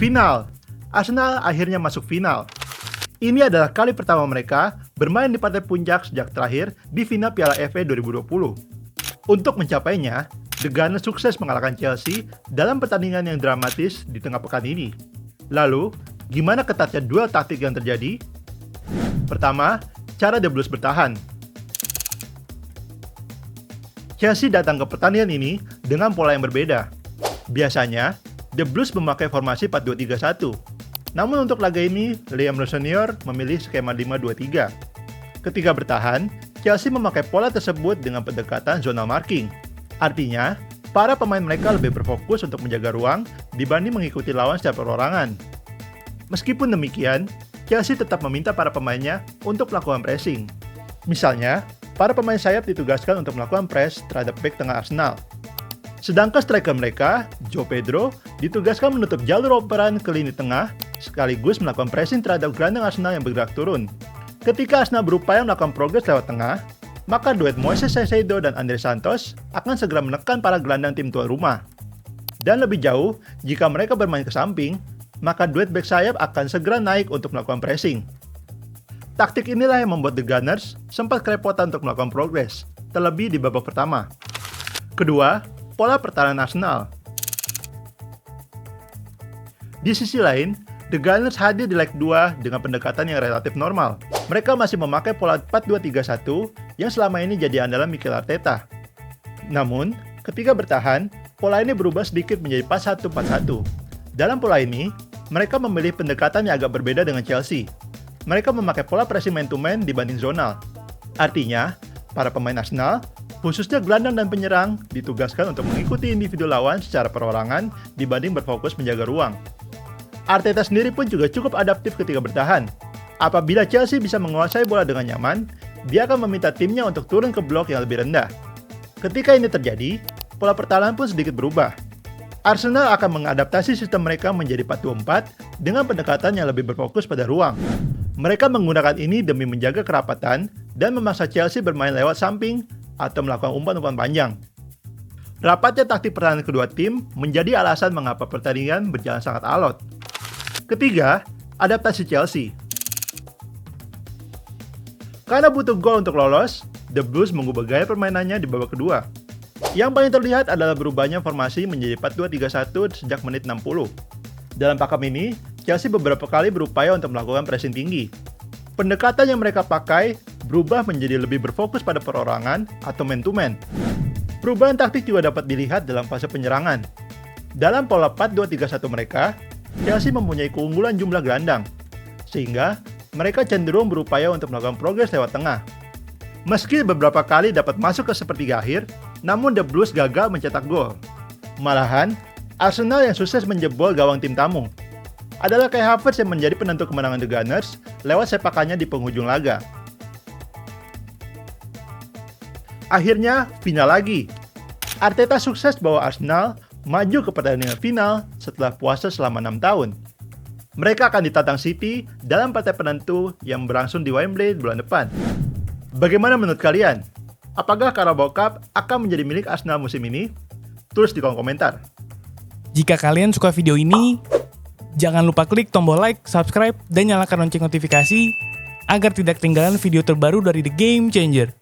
Final. Arsenal akhirnya masuk final. Ini adalah kali pertama mereka bermain di partai puncak sejak terakhir di final Piala FA 2020. Untuk mencapainya, The Gunners sukses mengalahkan Chelsea dalam pertandingan yang dramatis di tengah pekan ini. Lalu, gimana ketatnya duel taktik yang terjadi? Pertama, cara The Blues bertahan. Chelsea datang ke pertandingan ini dengan pola yang berbeda. Biasanya, The Blues memakai formasi 4-2-3-1. Namun untuk laga ini, Liam Rowe Senior memilih skema 5-2-3. Ketika bertahan, Chelsea memakai pola tersebut dengan pendekatan zonal marking. Artinya, para pemain mereka lebih berfokus untuk menjaga ruang dibanding mengikuti lawan secara perorangan. Meskipun demikian, Chelsea tetap meminta para pemainnya untuk melakukan pressing. Misalnya, para pemain sayap ditugaskan untuk melakukan press terhadap bek tengah Arsenal. Sedangkan striker mereka, João Pedro, ditugaskan menutup jalur operan ke lini tengah sekaligus melakukan pressing terhadap gelandang Arsenal yang bergerak turun. Ketika Arsenal berupaya melakukan progres lewat tengah, maka duet Moises Caicedo dan Andre Santos akan segera menekan para gelandang tim tuan rumah. Dan lebih jauh, jika mereka bermain ke samping, maka duet back sayap akan segera naik untuk melakukan pressing. Taktik inilah yang membuat The Gunners sempat kerepotan untuk melakukan progres, terlebih di babak pertama. Kedua, pola pertahanan Arsenal. Di sisi lain, The Gunners hadir di leg 2 dengan pendekatan yang relatif normal. Mereka masih memakai pola 4-2-3-1 yang selama ini jadi andalan Mikel Arteta. Namun, ketika bertahan, pola ini berubah sedikit menjadi 4-1-4-1. Dalam pola ini, mereka memilih pendekatan yang agak berbeda dengan Chelsea. Mereka memakai pola pressing man-to-man dibanding zonal. Artinya, para pemain Arsenal, khususnya gelandang dan penyerang, ditugaskan untuk mengikuti individu lawan secara perorangan dibanding berfokus menjaga ruang. Arteta sendiri pun juga cukup adaptif ketika bertahan. Apabila Chelsea bisa menguasai bola dengan nyaman, dia akan meminta timnya untuk turun ke blok yang lebih rendah. Ketika ini terjadi, pola pertahanan pun sedikit berubah. Arsenal akan mengadaptasi sistem mereka menjadi 4-2-4 dengan pendekatan yang lebih berfokus pada ruang. Mereka menggunakan ini demi menjaga kerapatan dan memaksa Chelsea bermain lewat samping atau melakukan umpan-umpan panjang. Rapatnya taktik pertahanan kedua tim menjadi alasan mengapa pertandingan berjalan sangat alot. Ketiga, adaptasi Chelsea. Karena butuh gol untuk lolos, The Blues mengubah gaya permainannya di babak kedua. Yang paling terlihat adalah berubahnya formasi menjadi 4-2-3-1 sejak menit 60. Dalam pakem ini, Chelsea beberapa kali berupaya untuk melakukan pressing tinggi. Pendekatan yang mereka pakai berubah menjadi lebih berfokus pada perorangan atau man-to-man. Perubahan taktik juga dapat dilihat dalam fase penyerangan. Dalam pola 4-2-3-1 mereka, Chelsea mempunyai keunggulan jumlah gelandang, sehingga mereka cenderung berupaya untuk melakukan progres lewat tengah. Meski beberapa kali dapat masuk ke sepertiga akhir, namun The Blues gagal mencetak gol. Malahan, Arsenal yang sukses menjebol gawang tim tamu. Adalah Kai Havertz yang menjadi penentu kemenangan The Gunners lewat sepakannya di penghujung laga. Akhirnya, final lagi. Arteta sukses bawa Arsenal maju ke pertandingan final setelah puasa selama 6 tahun. Mereka akan ditantang City dalam partai penentu yang berlangsung di Wembley bulan depan. Bagaimana menurut kalian? Apakah Carabao Cup akan menjadi milik Arsenal musim ini? Tulis di kolom komentar. Jika kalian suka video ini, jangan lupa klik tombol like, subscribe, dan nyalakan lonceng notifikasi agar tidak ketinggalan video terbaru dari The Game Changer.